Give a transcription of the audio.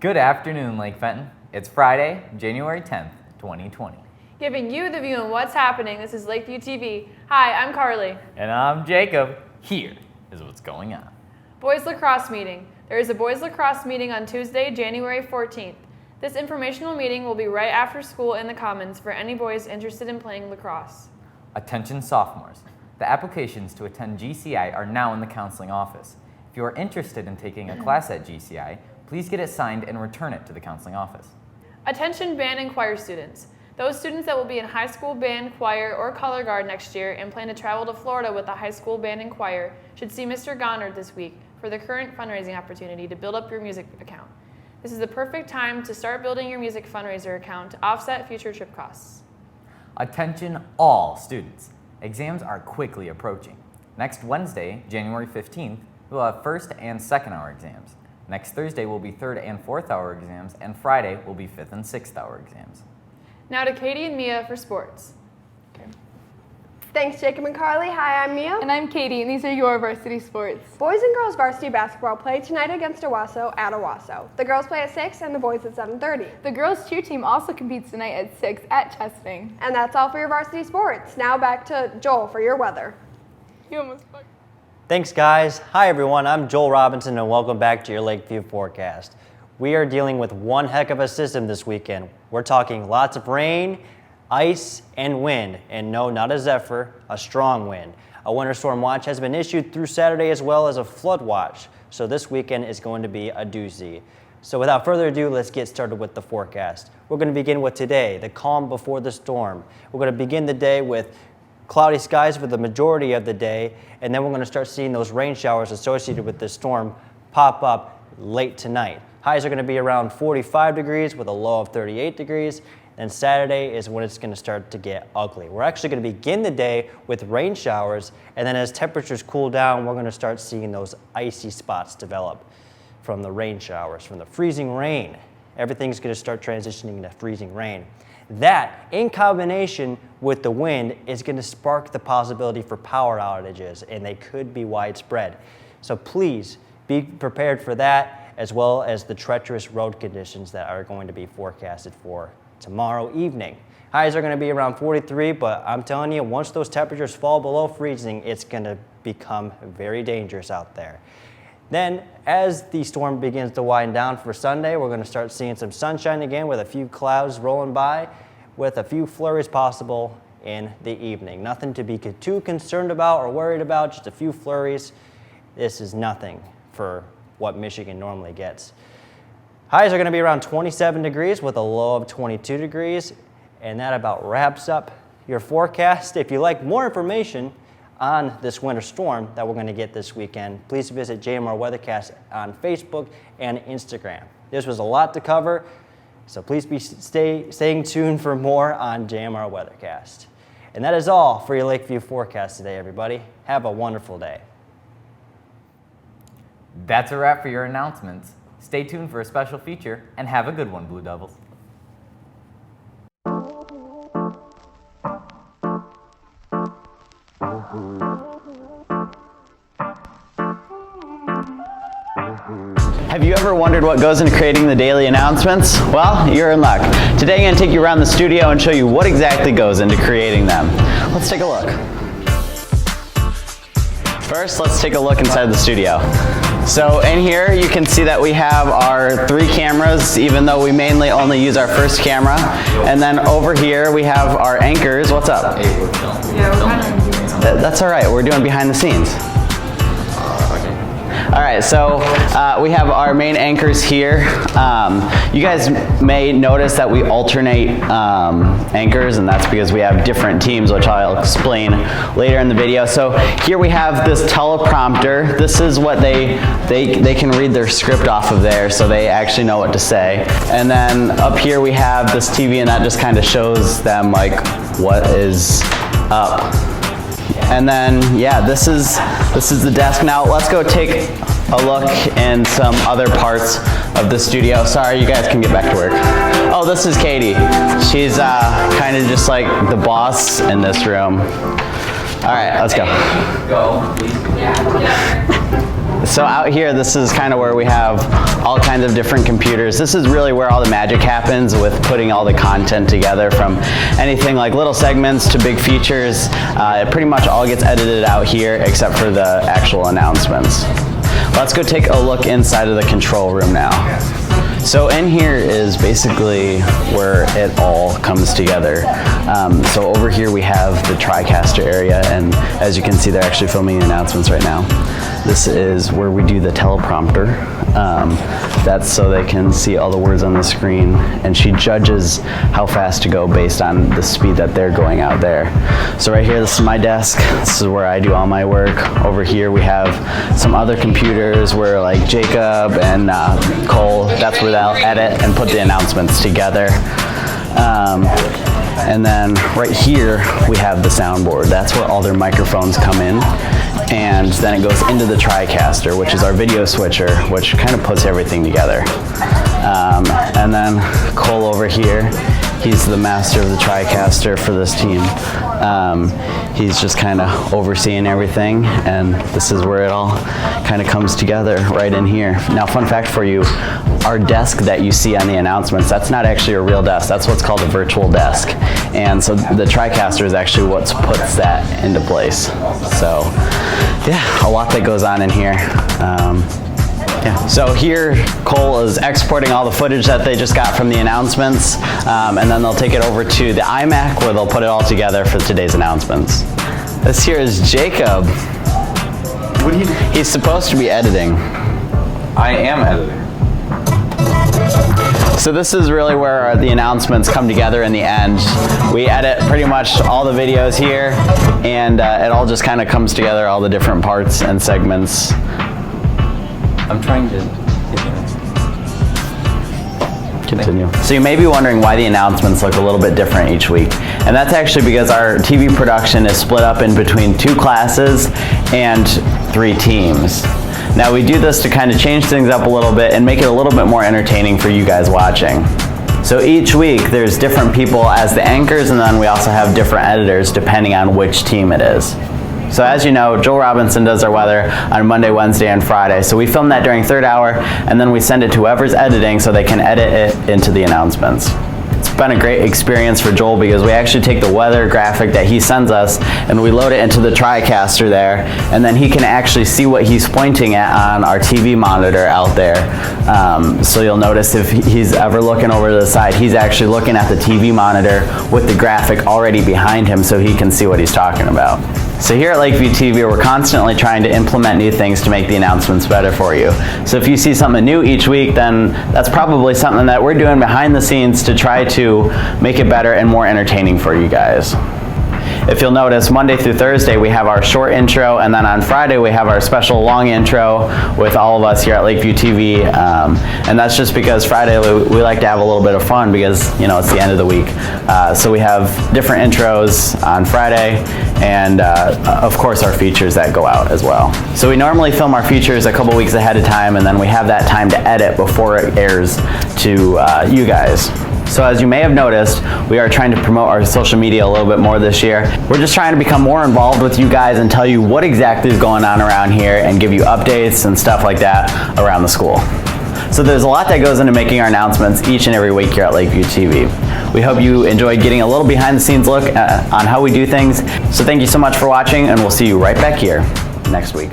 Good afternoon, Lake Fenton. It's Friday, January 10th, 2020. Giving you the view on what's happening, this is Lakeview TV. Hi, I'm Carly. And I'm Jacob. Here is what's going on. Boys lacrosse meeting. There is a boys lacrosse meeting on Tuesday, January 14th. This informational meeting will be right after school in the Commons for any boys interested in playing lacrosse. Attention sophomores. The applications to attend GCI are now in the counseling office. If you are interested in taking a class at GCI, please get it signed and return it to the counseling office. Attention band and choir students. Those students that will be in high school band, choir, or color guard next year and plan to travel to Florida with the high school band and choir should see Mr. Gonard this week for the current fundraising opportunity to build up your music account. This is the perfect time to start building your music fundraiser account to offset future trip costs. Attention all students. Exams are quickly approaching. Next Wednesday, January 15th, we'll have first and second hour exams. Next Thursday will be third and fourth hour exams, and Friday will be fifth and sixth hour exams. Now to Katie and Mia for sports. Thanks, Jacob and Carly. Hi, I'm Mia. And I'm Katie, and these are your varsity sports. Boys and girls varsity basketball play tonight against Owasso at Owasso. The girls play at 6 and the boys at 7:30. The girls cheer team also competes tonight at 6 at Chesting. And that's all for your varsity sports. Now back to Joel for your weather. You almost fucked. Thanks, guys. Hi, everyone. I'm Joel Robinson, and welcome back to your Lakeview forecast. We are dealing with one heck of a system this weekend. We're talking lots of rain, ice, and wind. And no, not a zephyr, a strong wind. A winter storm watch has been issued through Saturday as well as a flood watch. So this weekend is going to be a doozy. So without further ado, let's get started with the forecast. We're going to begin with today, the calm before the storm. We're going to begin the day with cloudy skies for the majority of the day, and then we're going to start seeing those rain showers associated with this storm pop up late tonight. Highs are going to be around 45 degrees with a low of 38 degrees, and Saturday is when it's going to start to get ugly. We're actually going to begin the day with rain showers, and then as temperatures cool down, we're going to start seeing those icy spots develop from the rain showers, from the freezing rain. Everything's going to start transitioning into freezing rain. That, in combination with the wind, is going to spark the possibility for power outages, and they could be widespread. So please be prepared for that, as well as the treacherous road conditions that are going to be forecasted for tomorrow evening. Highs are going to be around 43, but I'm telling you, once those temperatures fall below freezing, it's going to become very dangerous out there. Then, as the storm begins to wind down for Sunday, we're going to start seeing some sunshine again with a few clouds rolling by, with a few flurries possible in the evening. Nothing to be too concerned about or worried about, just a few flurries. This is nothing for what Michigan normally gets. Highs are going to be around 27 degrees with a low of 22 degrees, and that about wraps up your forecast. If you like more information on this winter storm that we're going to get this weekend, please visit JMR Weathercast on Facebook and Instagram. This was a lot to cover, so please be staying tuned for more on JMR Weathercast. And that is all for your Lakeview forecast today, everybody. Have a wonderful day. That's a wrap for your announcements. Stay tuned for a special feature, and have a good one, Blue Devils. Have you ever wondered what goes into creating the daily announcements? Well, you're in luck. Today I'm going to take you around the studio and show you what exactly goes into creating them. Let's take a look. First, let's take a look inside the studio. So in here you can see that we have our 3 cameras, even though we mainly only use our first camera. And then over here we have our anchors. What's up? That's all right, we're doing behind the scenes. All right, so we have our main anchors here. You guys may notice that we alternate anchors, and that's because we have different teams, which I'll explain later in the video. So here we have this teleprompter. This is what they can read their script off of there, so they actually know what to say. And then up here we have this TV, and that just kind of shows them like what is up. And then, yeah, this is the desk. Now let's go take a look in some other parts of the studio. Sorry, you guys can get back to work. Oh, this is Katie. She's kind of just like the boss in this room. All right, let's go. Go, please. So out here, this is kind of where we have all kinds of different computers. This is really where all the magic happens with putting all the content together, from anything like little segments to big features. It pretty much all gets edited out here except for the actual announcements. Let's go take a look inside of the control room now. So in here is basically where it all comes together. So over here we have the TriCaster area, and as you can see, they're actually filming the announcements right now. This is where we do the teleprompter. That's so they can see all the words on the screen, and she judges how fast to go based on the speed that they're going out there. So right here, this is my desk. This is where I do all my work. Over here we have some other computers where like Jacob and Cole, that's where they'll edit and put the announcements together. And then right here we have the soundboard. That's where all their microphones come in. And then it goes into the TriCaster, which is our video switcher, which kind of puts everything together. And then Cole over here, he's the master of the TriCaster for this team. He's just kind of overseeing everything, and this is where it all kind of comes together right in here. Now, fun fact for you, our desk that you see on the announcements, that's not actually a real desk. That's what's called a virtual desk. And so the TriCaster is actually what puts that into place. So yeah, a lot that goes on in here. Yeah. So here, Cole is exporting all the footage that they just got from the announcements, and then they'll take it over to the iMac where they'll put it all together for today's announcements. This here is Jacob. What do you do? He's supposed to be editing. I am editing. So this is really where the announcements come together in the end. We edit pretty much all the videos here, and it all just kind of comes together, all the different parts and segments. I'm trying to Continue. So you may be wondering why the announcements look a little bit different each week. And that's actually because our TV production is split up in between 2 classes and 3 teams. Now we do this to kind of change things up a little bit and make it a little bit more entertaining for you guys watching. So each week there's different people as the anchors, and then we also have different editors depending on which team it is. So as you know, Joel Robinson does our weather on Monday, Wednesday, and Friday. So we film that during third hour, and then we send it to whoever's editing so they can edit it into the announcements. It's been a great experience for Joel because we actually take the weather graphic that he sends us and we load it into the TriCaster there, and then he can actually see what he's pointing at on our TV monitor out there. So you'll notice if he's ever looking over to the side, he's actually looking at the TV monitor with the graphic already behind him so he can see what he's talking about. So here at Lakeview TV, we're constantly trying to implement new things to make the announcements better for you. So if you see something new each week, then that's probably something that we're doing behind the scenes to try to make it better and more entertaining for you guys. If you'll notice, Monday through Thursday we have our short intro, and then on Friday we have our special long intro with all of us here at Lakeview TV. And that's just because Friday we like to have a little bit of fun because, you know, it's the end of the week. So we have different intros on Friday, and of course our features that go out as well. So we normally film our features a couple weeks ahead of time, and then we have that time to edit before it airs to you guys. So as you may have noticed, we are trying to promote our social media a little bit more this year. We're just trying to become more involved with you guys and tell you what exactly is going on around here and give you updates and stuff like that around the school. So there's a lot that goes into making our announcements each and every week here at Lakeview TV. We hope you enjoyed getting a little behind the scenes look on how we do things. So thank you so much for watching, and we'll see you right back here next week.